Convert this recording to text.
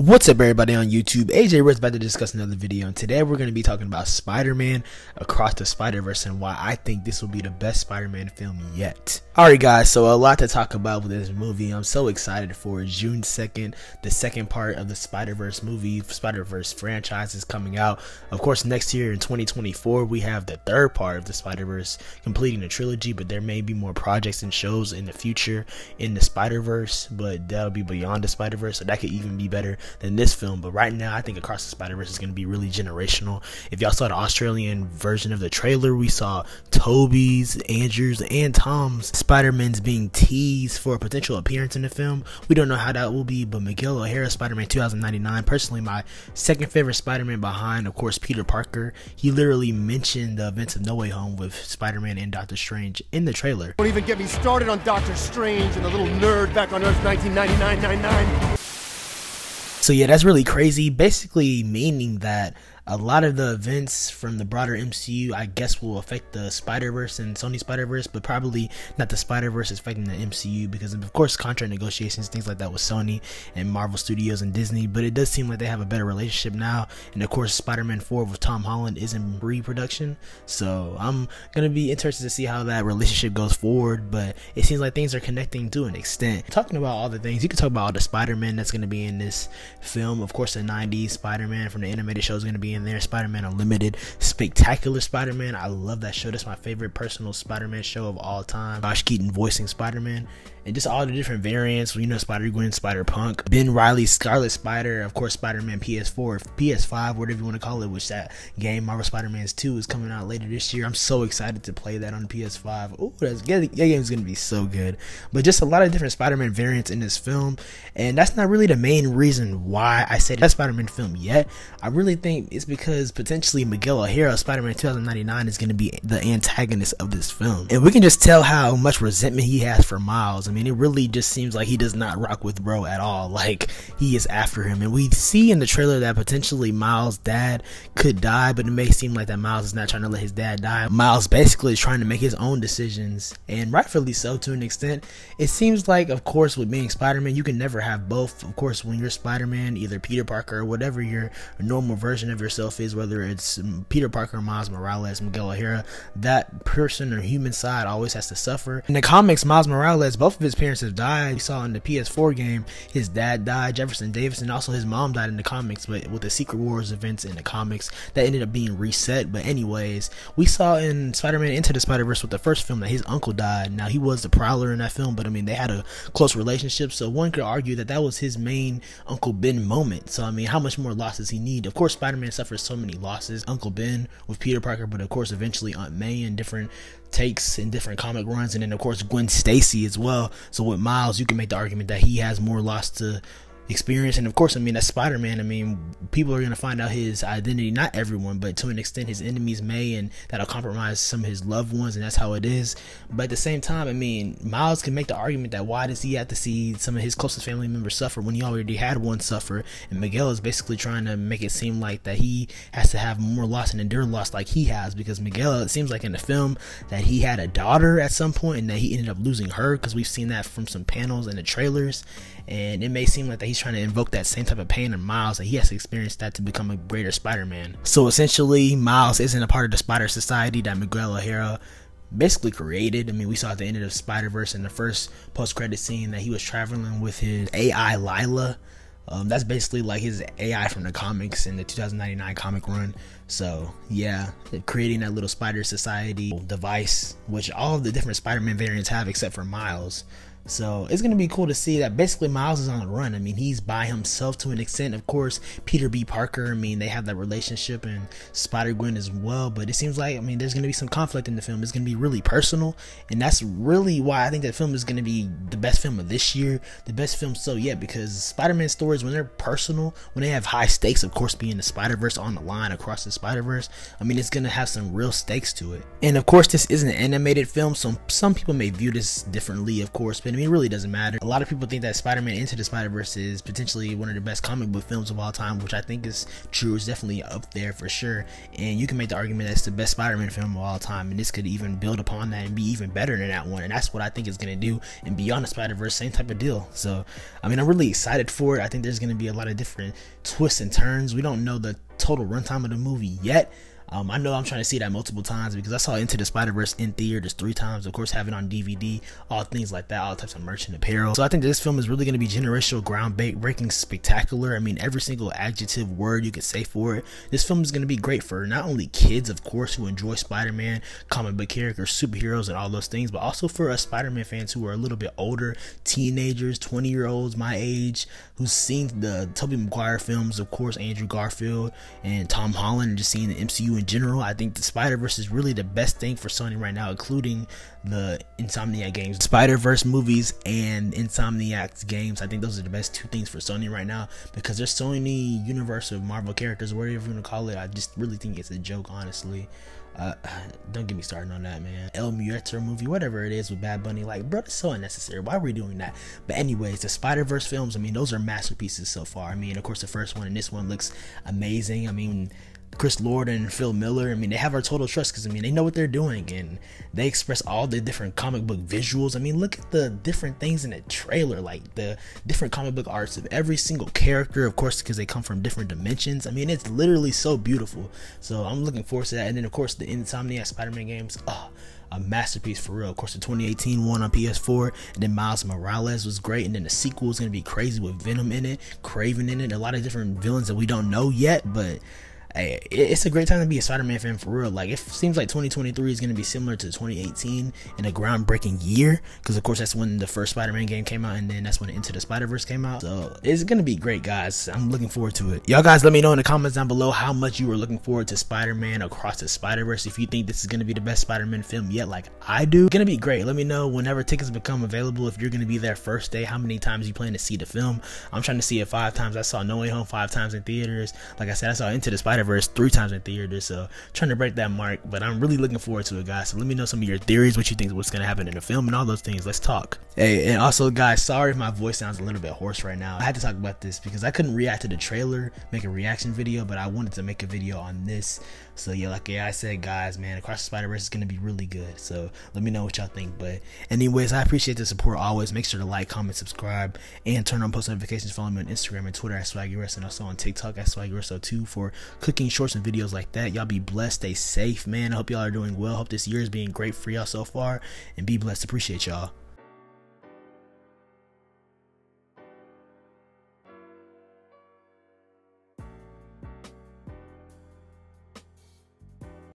What's up, everybody on YouTube? AJ Riz about to discuss another video, and today we're going to be talking about Spider-Man Across the Spider-Verse and why I think this will be the best Spider-Man film yet. Alright guys, so a lot to talk about with this movie. I'm so excited for it. June 2nd, the second part of the Spider-Verse movie, Spider-Verse franchise is coming out. Of course, next year in 2024, we have the third part of the Spider-Verse completing the trilogy, but there may be more projects and shows in the future in the Spider-Verse, but that'll be beyond the Spider-Verse, so that could even be better than this film. But right now, I think Across the Spider-Verse is going to be really generational. If y'all saw the Australian version of the trailer, we saw Toby's, Andrew's, and Tom's Spider-Man's being teased for a potential appearance in the film. We don't know how that will be, but Miguel O'Hara, Spider-Man 2099, personally my second favorite Spider-Man behind, of course, Peter Parker. He literally mentioned the events of No Way Home with Spider-Man and Doctor Strange in the trailer. Don't even get me started on Doctor Strange and the little nerd back on Earth 1999. So yeah, that's really crazy, basically meaning that a lot of the events from the broader MCU, I guess, will affect the Spider-Verse and Sony Spider-Verse, but probably not the Spider-Verse affecting the MCU because of course contract negotiations, things like that with Sony and Marvel Studios and Disney. But it does seem like they have a better relationship now, and of course Spider-Man 4 with Tom Holland is in pre-production, so I'm gonna be interested to see how that relationship goes forward. But it seems like things are connecting to an extent. Talking about all the things, you can talk about all the Spider-Man that's gonna be in this film. Of course, the 90s Spider-Man from the animated show is gonna be in there. Spider-Man Unlimited, Spectacular Spider-Man, I love that show. That's my favorite personal Spider-Man show of all time. Josh Keaton voicing Spider-Man, and just all the different variants, you know, Spider-Gwen, Spider-Punk, Ben Reilly's Scarlet Spider, of course Spider-Man PS4, PS5, whatever you want to call it, which that game Marvel Spider-Man's 2 is coming out later this year. I'm so excited to play that on PS5. Oh, that game is gonna be so good. But just a lot of different Spider-Man variants in this film, and that's not really the main reason why I said that Spider-Man film yet. I really think it's because potentially Miguel O'Hara, Spider-Man 2099, is going to be the antagonist of this film, and we can just tell how much resentment he has for Miles. I mean, it really just seems like he does not rock with bro at all. Like, he is after him, and we see in the trailer that potentially Miles' dad could die, but it may seem like that Miles is not trying to let his dad die. Miles basically is trying to make his own decisions, and rightfully so to an extent. It seems like, of course, with being Spider-Man, you can never have both. Of course, when you're Spider-Man, either Peter Parker or whatever your normal version of yourself is, whether it's Peter Parker, Miles Morales, Miguel O'Hara, that person or human side always has to suffer. In the comics, Miles Morales, both of his parents have died. We saw in the PS4 game, his dad died, Jefferson Davis, and also his mom died in the comics, but with the Secret Wars events in the comics, that ended up being reset. But anyways, we saw in Spider-Man Into the Spider-Verse with the first film that his uncle died. Now, he was the Prowler in that film, but I mean, they had a close relationship, so one could argue that that was his main Uncle Ben moment. So I mean, how much more loss does he need? Of course, Spider-Man suffers so many losses. Uncle Ben with Peter Parker, but of course eventually Aunt May in different takes in different comic runs, and then of course Gwen Stacy as well. So with Miles, you can make the argument that he has more loss to experience, and of course, I mean, as Spider-Man, I mean, people are going to find out his identity. Not everyone, but to an extent his enemies may, and that'll compromise some of his loved ones, and that's how it is. But at the same time, I mean, Miles can make the argument that why does he have to see some of his closest family members suffer when he already had one suffer, and Miguel is basically trying to make it seem like that he has to have more loss and endure loss like he has, because Miguel, it seems like in the film that he had a daughter at some point and that he ended up losing her, because we've seen that from some panels in the trailers, and it may seem like that he's trying to invoke that same type of pain in Miles, and he has to experience that to become a greater Spider-Man. So essentially, Miles isn't a part of the Spider Society that Miguel O'Hara basically created. I mean, we saw at the end of the Spider-Verse in the first post-credit scene that he was traveling with his AI Lila. That's basically like his AI from the comics in the 2099 comic run. So yeah, creating that little Spider Society device, which all of the different Spider-Man variants have except for Miles. So it's going to be cool to see that basically Miles is on the run. I mean, he's by himself to an extent. Of course, Peter B. Parker, I mean, they have that relationship, and Spider-Gwen as well. But it seems like, I mean, there's going to be some conflict in the film. It's going to be really personal, and that's really why I think that film is going to be the best film of this year. The best film so yet, because Spider-Man stories, when they're personal, when they have high stakes, of course, being the Spider-Verse on the line across the Spider-Verse, I mean, it's going to have some real stakes to it. And of course, this is an animated film, so some people may view this differently, of course, but happened. I mean, it really doesn't matter. A lot of people think that Spider-Man Into the Spider-Verse is potentially one of the best comic book films of all time, which I think is true. It's definitely up there for sure. And you can make the argument that it's the best Spider-Man film of all time, and this could even build upon that and be even better than that one. And that's what I think it's gonna do. And Beyond the Spider-Verse, same type of deal. So I mean, I'm really excited for it. I think there's gonna be a lot of different twists and turns. We don't know the total runtime of the movie yet. I know I'm trying to see that multiple times because I saw Into the Spider-Verse in theaters 3 times, of course, have it on DVD, all things like that, all types of merch and apparel. So I think this film is really going to be generational, groundbreaking, spectacular. I mean, every single adjective word you could say for it. This film is going to be great for not only kids, of course, who enjoy Spider-Man, comic book characters, superheroes, and all those things, but also for us Spider-Man fans who are a little bit older, teenagers, 20-year-olds my age, who's seen the Tobey Maguire films, of course, Andrew Garfield and Tom Holland, and just seeing the MCU in general. I think the Spider-Verse is really the best thing for Sony right now, including the Insomniac games, Spider-Verse movies and Insomniac's games. I think those are the best 2 things for Sony right now because there's so many universe of Marvel characters, whatever you want to call it. I just really think it's a joke, honestly. Don't get me started on that, man. El Muerto movie, whatever it is with Bad Bunny, like, bro, it's so unnecessary. Why are we doing that? But anyways, the Spider-Verse films, I mean, those are masterpieces so far. I mean, of course, the first one and this one looks amazing. I mean, Chris Lord and Phil Miller, I mean, they have our total trust because, I mean, they know what they're doing and they express all the different comic book visuals. I mean, look at the different things in the trailer, like the different comic book arts of every single character, of course, because they come from different dimensions. I mean, it's literally so beautiful. So I'm looking forward to that. And then, of course, the Insomniac Spider-Man games, a masterpiece for real. Of course, the 2018 one on PS4, and then Miles Morales was great, and then the sequel is going to be crazy with Venom in it, Kraven in it, a lot of different villains that we don't know yet, but hey, it's a great time to be a Spider-Man fan for real. Like, it seems like 2023 is going to be similar to 2018 in a groundbreaking year, because of course that's when the first Spider-Man game came out, and then that's when Into the Spider-Verse came out. So it's going to be great, guys. I'm looking forward to it. Y'all guys let me know in the comments down below how much you were looking forward to Spider-Man Across the Spider-Verse. If you think this is going to be the best Spider-Man film yet, like I do, it's going to be great. Let me know whenever tickets become available, if you're going to be there first day, how many times you plan to see the film. I'm trying to see it 5 times. I saw No Way Home 5 times in theaters. Like I said, I saw Into the Spider-Verse 3 times in theaters, so trying to break that mark, but I'm really looking forward to it, guys. So let me know some of your theories, what you think, what's gonna happen in the film, and all those things. Let's talk. Hey, and also, guys, sorry if my voice sounds a little bit hoarse right now. I had to talk about this because I couldn't react to the trailer, make a reaction video, but I wanted to make a video on this. So yeah, like I said, guys, man, Across the Spider-Verse is gonna be really good. So let me know what y'all think. But anyways, I appreciate the support always. Make sure to like, comment, subscribe, and turn on post notifications. Follow me on Instagram and Twitter at SwaggyRest, and also on TikTok at SwaggyRest02 for cooking shorts and videos like that. Y'all be blessed, stay safe, man. I hope y'all are doing well. Hope this year is being great for y'all so far, and be blessed. Appreciate y'all.